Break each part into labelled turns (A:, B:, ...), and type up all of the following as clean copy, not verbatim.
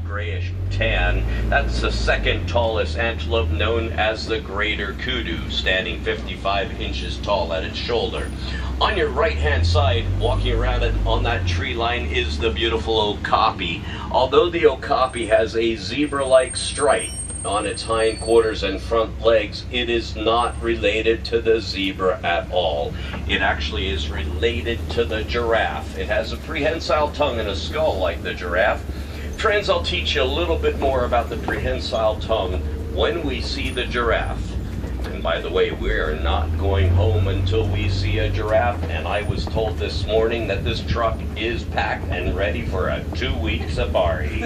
A: Grayish tan. That's the second tallest antelope, known as the greater kudu, standing 55 inches tall at its shoulder. On your right hand side, walking around it on that tree line, is the beautiful okapi. Although the okapi has a zebra-like stripe on its hindquarters and front legs, it is not related to the zebra at all. It actually is related to the giraffe. It has a prehensile tongue and a skull like the giraffe. Friends, I'll teach you a little bit more about the prehensile tongue when we see the giraffe. And by the way, we're not going home until we see a giraffe, and I was told this morning that this truck is packed and ready for a 2-week safari.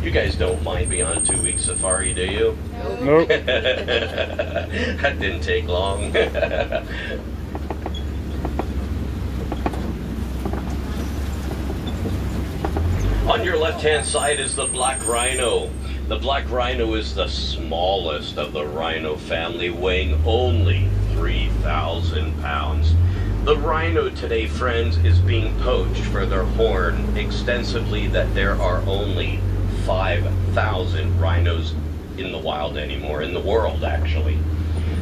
A: You guys don't mind being on a 2-week safari, do you?
B: Nope.
A: That didn't take long. On your left-hand side is the black rhino. The black rhino is the smallest of the rhino family, weighing only 3,000 pounds. The rhino today, friends, is being poached for their horn extensively, that there are only 5,000 rhinos in the wild anymore, in the world actually.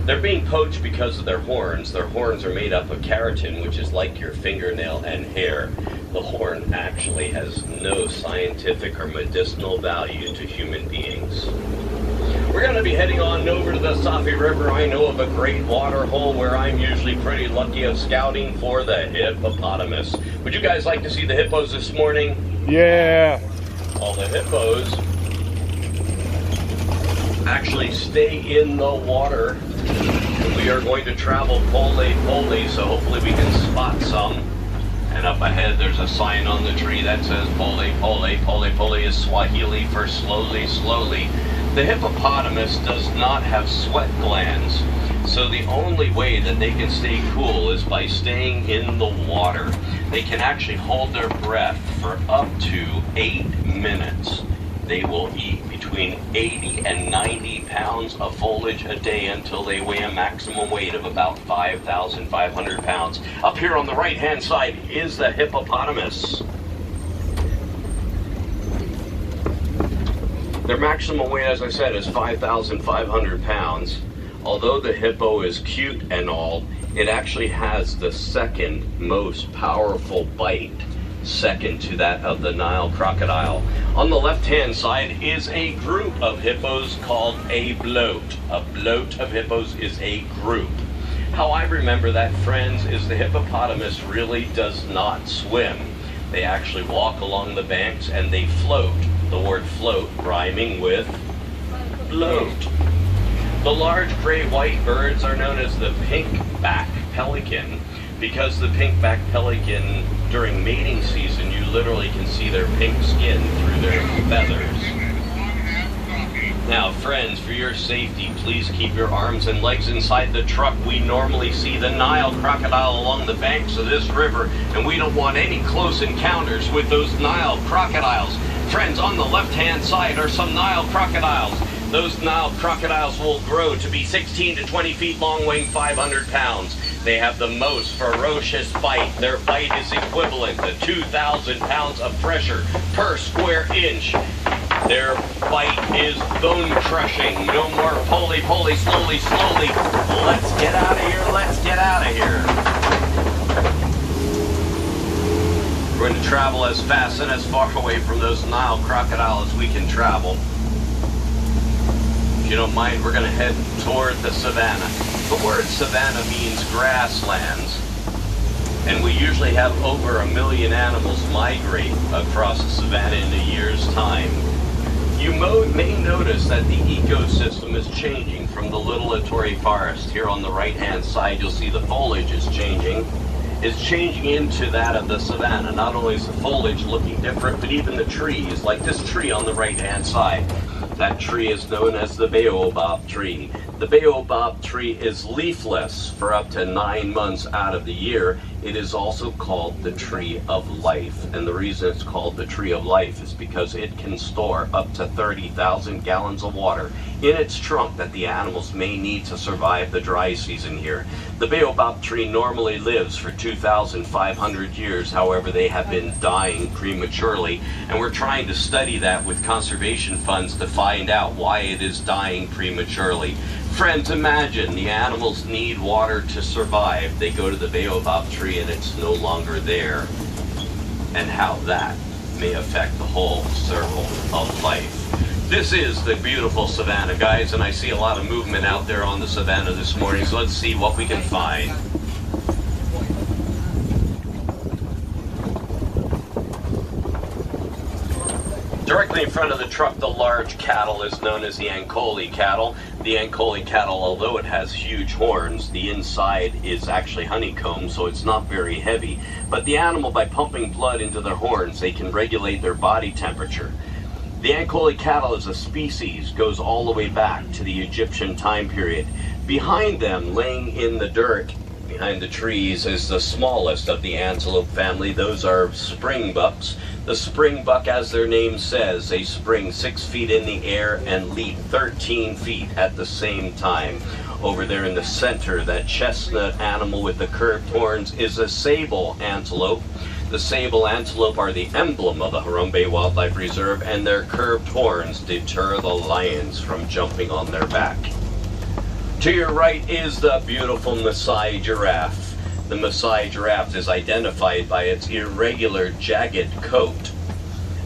A: They're being poached because of their horns. Their horns are made up of keratin, which is like your fingernail and hair. The horn actually has no scientific or medicinal value to human beings. We're going to be heading on over to the Safi River. I know of a great water hole where I'm usually pretty lucky of scouting for the hippopotamus. Would you guys like to see the hippos this morning?
B: Yeah.
A: All the hippos actually stay in the water. We are going to travel pole-pole, so hopefully we can spot some. And up ahead there's a sign on the tree that says pole-pole. Pole-pole is Swahili for slowly, slowly. The hippopotamus does not have sweat glands, so the only way that they can stay cool is by staying in the water. They can actually hold their breath for up to 8 minutes. They will eat between 80 and 90 pounds of foliage a day until they weigh a maximum weight of about 5,500 pounds. Up here on the right-hand side is the hippopotamus. Their maximum weight, as I said, is 5,500 pounds. Although the hippo is cute and all, it actually has the second most powerful bite, second to that of the Nile crocodile. On the left-hand side is a group of hippos called a bloat. A bloat of hippos is a group. How I remember that, friends, is the hippopotamus really does not swim. They actually walk along the banks and they float. The word float rhyming with bloat. The large gray-white birds are known as the pink-back pelican, because the pink-back pelican, during mating season, you literally can see their pink skin through their feathers. Now, friends, for your safety, please keep your arms and legs inside the truck. We normally see the Nile crocodile along the banks of this river, and we don't want any close encounters with those Nile crocodiles. Friends, on the left-hand side are some Nile crocodiles. Those Nile crocodiles will grow to be 16 to 20 feet long, weighing 500 pounds. They have the most ferocious bite. Their bite is equivalent to 2,000 pounds of pressure per square inch. Their bite is bone-crushing. No more poly-poly, slowly, slowly. Let's get out of here, let's get out of here. We're going to travel as fast and as far away from those Nile crocodiles as we can travel. If you don't mind, we're going to head toward the savannah. The word savannah means grasslands, and we usually have over 1 million animals migrate across the savannah in a year's time. You may notice that the ecosystem is changing from the little forest. Here on the right-hand side, you'll see the foliage is changing. It's changing into that of the savannah. Not only is the foliage looking different, but even the trees, like this tree on the right-hand side. That tree is known as the baobab tree. The baobab tree is leafless for up to 9 months out of the year. It is also called the Tree of Life, and the reason it's called the Tree of Life is because it can store up to 30,000 gallons of water in its trunk that the animals may need to survive the dry season here. The baobab tree normally lives for 2,500 years, however they have been dying prematurely, and we're trying to study that with conservation funds to find out why it is dying prematurely. Friends, imagine the animals need water to survive. They go to the baobab tree and it's no longer there, and how that may affect the whole circle of life. This is the beautiful savannah, guys, and I see a lot of movement out there on the savannah this morning, so let's see what we can find. Directly in front of the truck, the large cattle is known as the Anko Li Cattle. The Anko Li Cattle, although it has huge horns, the inside is actually honeycomb, so it's not very heavy. But the animal, by pumping blood into their horns, they can regulate their body temperature. The Anko Li Cattle as a species goes all the way back to the Egyptian time period. Behind them, laying in the dirt, behind the trees, is the smallest of the antelope family. Those are springbucks. The springbuck, as their name says, they spring 6 feet in the air and leap 13 feet at the same time. Over there in the center, that chestnut animal with the curved horns is a sable antelope. The sable antelope are the emblem of the Harambe Wildlife Reserve, and their curved horns deter the lions from jumping on their back. To your right is the beautiful Masai Giraffe. The Masai Giraffe is identified by its irregular, jagged coat.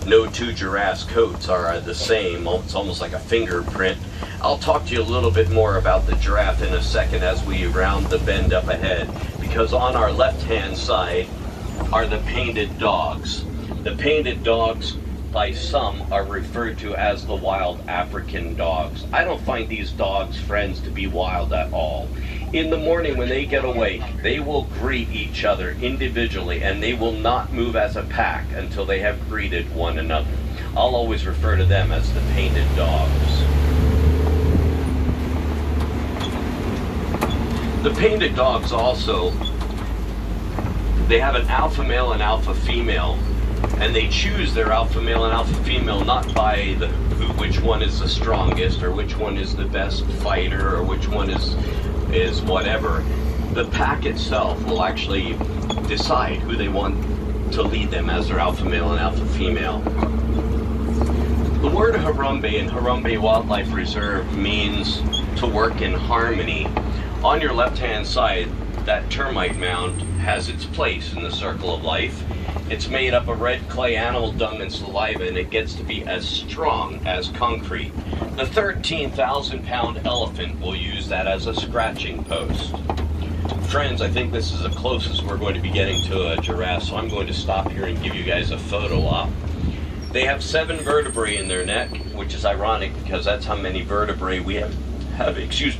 A: No two giraffes' coats are the same. It's almost like a fingerprint. I'll talk to you a little bit more about the giraffe in a second as we round the bend up ahead, because on our left-hand side are the painted dogs. The painted dogs, by some, are referred to as the wild African dogs. I don't find these dogs, friends, to be wild at all. In the morning when they get awake, they will greet each other individually, and they will not move as a pack until they have greeted one another. I'll always refer to them as the painted dogs. The painted dogs also, they have an alpha male and alpha female, and they choose their alpha male and alpha female not by which one is the strongest, or which one is the best fighter, or which one is whatever. The pack itself will actually decide who they want to lead them as their alpha male and alpha female. The word Harambe in Harambe Wildlife Reserve means to work in harmony. On your left-hand side, that termite mound has its place in the circle of life. It's made up of red clay, animal dung, and saliva, and it gets to be as strong as concrete. The 13,000-pound elephant will use that as a scratching post. Friends, I think this is the closest we're going to be getting to a giraffe, so I'm going to stop here and give you guys a photo op. They have 7 vertebrae in their neck, which is ironic because that's how many vertebrae we have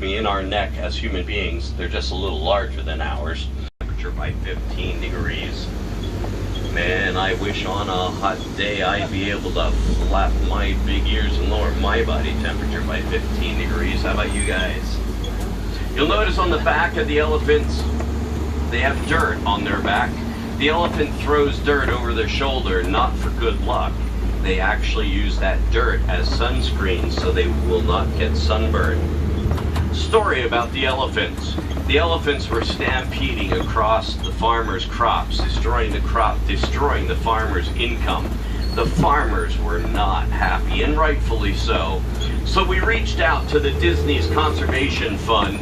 A: in our neck as human beings. They're just a little larger than ours. Temperature by 15 degrees. Man, I wish on a hot day I'd be able to flap my big ears and lower my body temperature by 15 degrees. How about you guys? You'll notice on the back of the elephants, they have dirt on their back. The elephant throws dirt over their shoulder, not for good luck. They actually use that dirt as sunscreen so they will not get sunburned. Story about the elephants. The elephants were stampeding across the farmers' crops, destroying the farmers' income. The farmers were not happy, and rightfully so. So we reached out to the Disney's Conservation Fund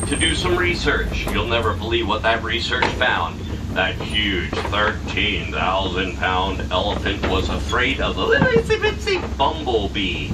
A: to do some research. You'll never believe what that research found. That huge 13,000-pound elephant was afraid of the little itsy-bitsy bumblebee.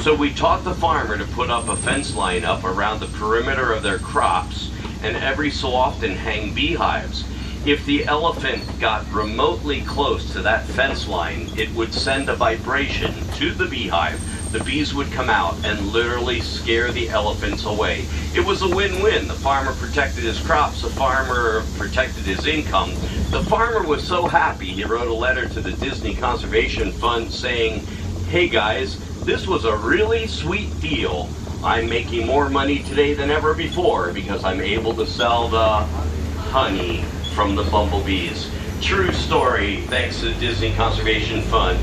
A: So we taught the farmer to put up a fence line up around the perimeter of their crops, and every so often hang beehives. If the elephant got remotely close to that fence line, it would send a vibration to the beehive. The bees would come out and literally scare the elephants away. It was a win-win. The farmer protected his crops, the farmer protected his income. The farmer was so happy, he wrote a letter to the Disney Conservation Fund saying, "Hey guys, this was a really sweet deal. I'm making more money today than ever before because I'm able to sell the honey from the bumblebees. True story, thanks to the Disney Conservation Fund.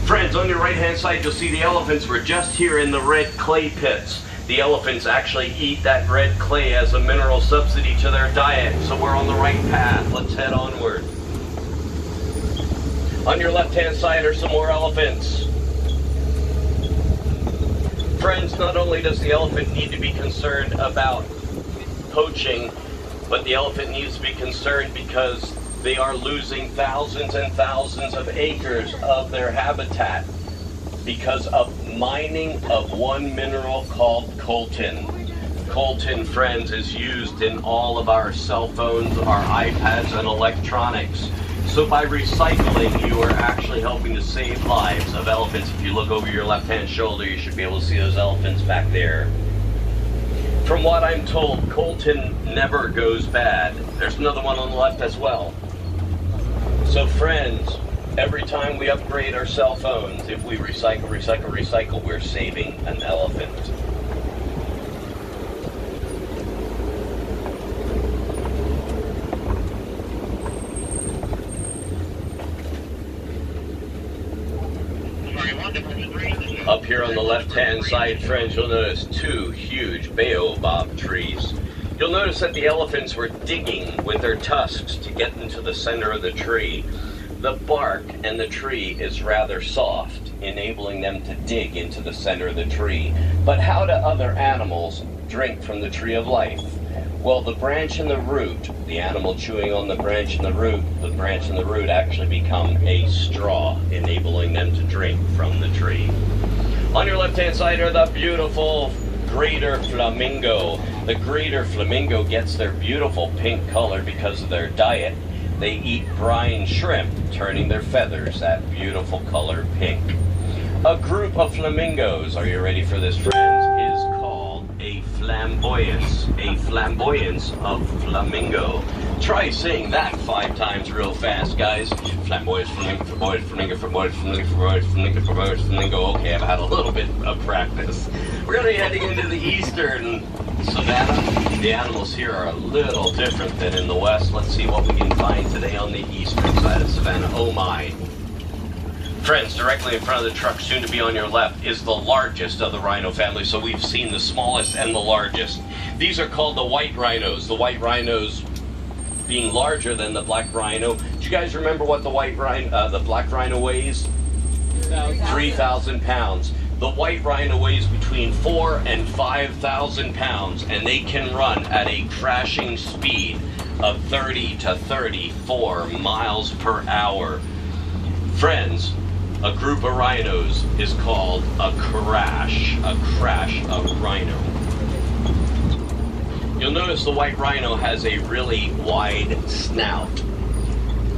A: Friends, on your right-hand side, you'll see the elephants. We're just here in the red clay pits. The elephants actually eat that red clay as a mineral subsidy to their diet, so we're on the right path. Let's head onward. On your left-hand side are some more elephants. Friends, not only does the elephant need to be concerned about poaching, but the elephant needs to be concerned because they are losing thousands and thousands of acres of their habitat because of mining of one mineral called coltan. Coltan, friends, is used in all of our cell phones, our iPads, and electronics. So by recycling, you are actually helping to save lives of elephants. If you look over your left-hand shoulder, you should be able to see those elephants back there. From what I'm told, coltan never goes bad. There's another one on the left as well. So friends, every time we upgrade our cell phones, if we recycle, we're saving an elephant. Up here on the left-hand side, friends, you'll notice two huge baobab trees. You'll notice that the elephants were digging with their tusks to get into the center of the tree. The bark and the tree is rather soft, enabling them to dig into the center of the tree. But how do other animals drink from the tree of life? Well, the branch and the root, the animal chewing on the branch and the root actually become a straw, enabling them to drink from the tree. On your left-hand side are the beautiful greater flamingo. The greater flamingo gets their beautiful pink color because of their diet. They eat brine shrimp, turning their feathers that beautiful color pink. A group of flamingos, are you ready for this, friends, is called a flamboyance. A flamboyance of flamingo. Try saying that 5 times real fast, guys. Flamboyance, flamingo, flamboyance, flamingo, flamboyance, flamingo, flamboyance, flamingo, flamboyance, flamingo. Okay, I've had a little bit of practice. We're going to be heading into the eastern savanna. The animals here are a little different than in the west. Let's see what we can find today on the eastern side of the savannah. Oh my. Friends, directly in front of the truck, soon to be on your left, is the largest of the rhino family. So we've seen the smallest and the largest. These are called the white rhinos. The white rhinos being larger than the black rhino. Do you guys remember what the black rhino weighs? 3,000 pounds. The white rhino weighs between 4,000 and 5,000 pounds, and they can run at a crashing speed of 30 to 34 miles per hour. Friends, a group of rhinos is called a crash of rhino. You'll notice the white rhino has a really wide snout.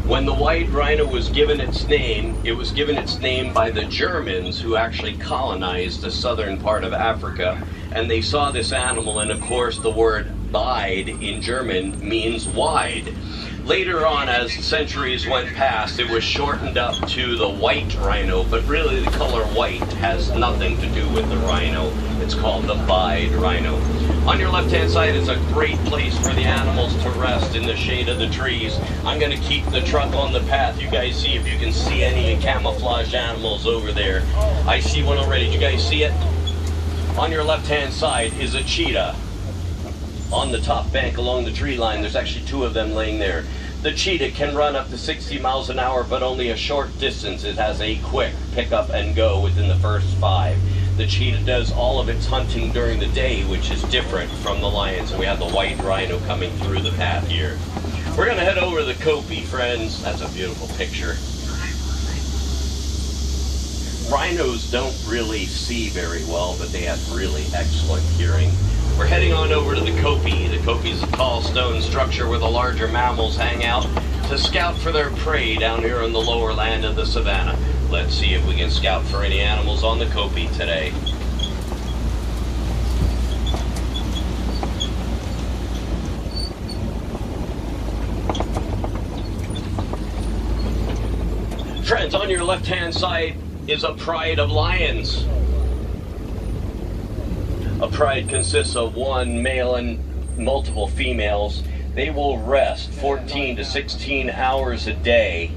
A: When the white rhino was given its name, it was given its name by the Germans who actually colonized the southern part of Africa, and they saw this animal, and of course the word "wide" in German means wide. Later on, as centuries went past, it was shortened up to the white rhino, but really the color white has nothing to do with the rhino. It's called the pied rhino. On your left-hand side is a great place for the animals to rest in the shade of the trees. I'm going to keep the truck on the path. You guys see if you can see any camouflage animals over there. I see one already. Do you guys see it? On your left-hand side is a cheetah. On the top bank along the tree line, there's actually 2 of them laying there. The cheetah can run up to 60 miles an hour, but only a short distance. It has a quick pick up and go within the first 5. The cheetah does all of its hunting during the day, which is different from the lions. And we have the white rhino coming through the path here. We're going to head over to the Kopi, friends. That's a beautiful picture. Rhinos don't really see very well, but they have really excellent hearing. We're heading on over to the Kopi. The Kopi is a tall stone structure where the larger mammals hang out to scout for their prey down here in the lower land of the savannah. Let's see if we can scout for any animals on the Kopi today. Friends, on your left-hand side is a pride of lions. A pride consists of one male and multiple females. they will rest 14 to 16 hours a day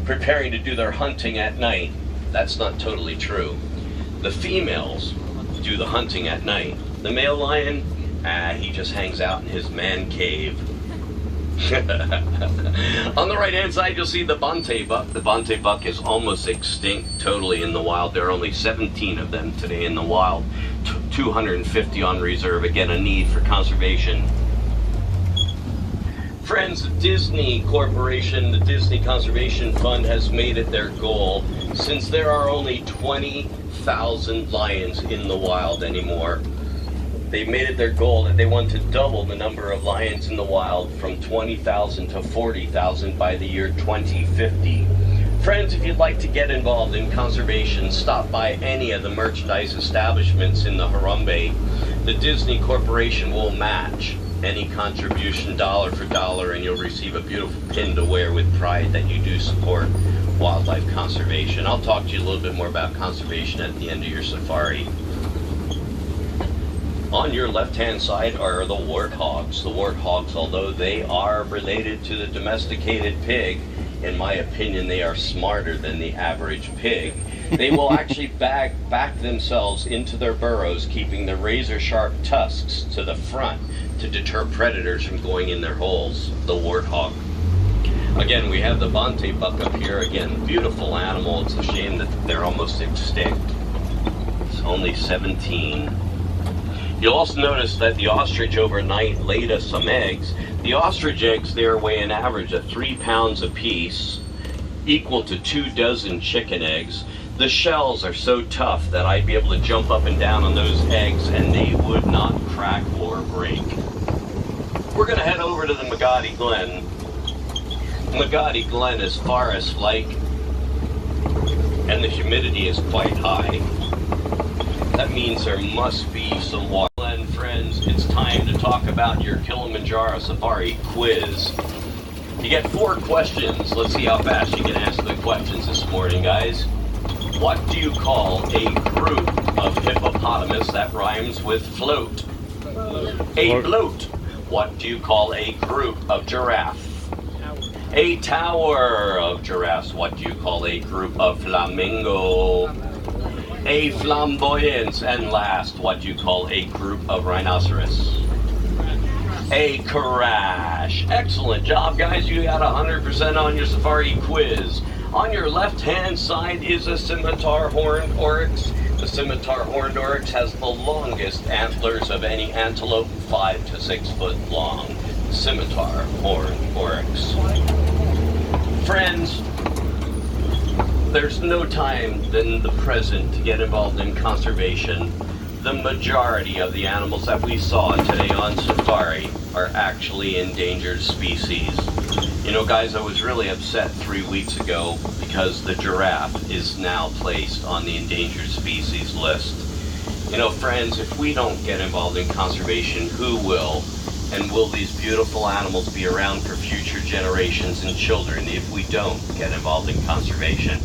A: preparing to do their hunting at night. That's not totally true. The females do the hunting at night. The male lion, he just hangs out in his man cave. On the right hand side, you'll see the Bonte buck. The Bonte buck is almost extinct totally in the wild. There are only 17 of them today in the wild, 250 on reserve. Again, a need for conservation. Friends, the Disney Corporation, the Disney Conservation Fund has made it their goal, since there are only 20,000 lions in the wild anymore. They've made it their goal that they want to double the number of lions in the wild from 20,000 to 40,000 by the year 2050. Friends, if you'd like to get involved in conservation, stop by any of the merchandise establishments in the Harambe. The Disney Corporation will match any contribution dollar for dollar, and you'll receive a beautiful pin to wear with pride that you do support wildlife conservation. I'll talk to you a little bit more about conservation at the end of your safari. On your left-hand side are the warthogs. The warthogs, although they are related to the domesticated pig, in my opinion, they are smarter than the average pig. They will actually back themselves into their burrows, keeping the razor-sharp tusks to the front to deter predators from going in their holes. The warthog. Again, we have the Bonte buck up here. Again, beautiful animal. It's a shame that they're almost extinct. It's only 17. You'll also notice that the ostrich overnight laid us some eggs. The ostrich eggs there weigh an average of 3 pounds apiece, equal to 2 dozen chicken eggs. The shells are so tough that I'd be able to jump up and down on those eggs and they would not crack or break. We're going to head over to the Magadi Glen. Magadi Glen is forest-like, and the humidity is quite high. That means there must be some water. And friends, it's time to talk about your Kilimanjaro Safari quiz. You get 4 questions. Let's see how fast you can answer the questions this morning, guys. What do you call a group of hippopotamus that rhymes with float? A bloat. What do you call a group of giraffe? A tower of giraffes. What do you call a group of flamingo? A flamboyance. And last, what do you call a group of rhinoceros? A crash. Excellent job, guys. You got 100% on your safari quiz. On your left-hand side is a scimitar horned oryx. The scimitar horned oryx has the longest antlers of any antelope, 5 to 6 foot long. Scimitar horned oryx. Friends, there's no time than the present to get involved in conservation. The majority of the animals that we saw today on safari are actually endangered species. You know, guys, I was really upset 3 weeks ago because the giraffe is now placed on the endangered species list. You know, friends, if we don't get involved in conservation, who will? And will these beautiful animals be around for future generations and children if we don't get involved in conservation?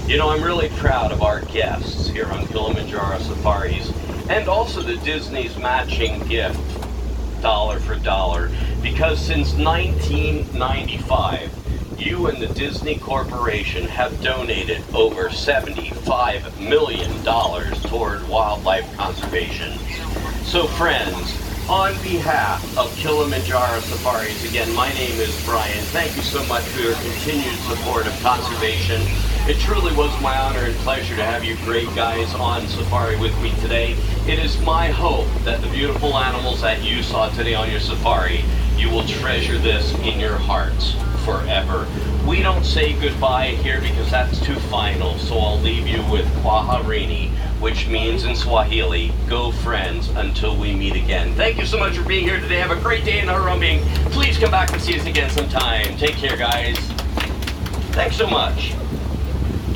A: You know, I'm really proud of our guests here on Kilimanjaro Safaris, and also the Disney's matching gift, dollar for dollar, because since 1995, you and the Disney Corporation have donated over $75 million toward wildlife conservation. So friends, on behalf of Kilimanjaro Safaris, again, my name is Brian. Thank you so much for your continued support of conservation. It truly was my honor and pleasure to have you great guys on safari with me today. It is my hope that the beautiful animals that you saw today on your safari, you will treasure this in your hearts forever. We don't say goodbye here because that's too final, so I'll leave you with Kwaherini, which means in Swahili, go friends until we meet again. Thank you so much for being here today. Have a great day in Harambe. Please come back and see us again sometime. Take care, guys. Thanks so much.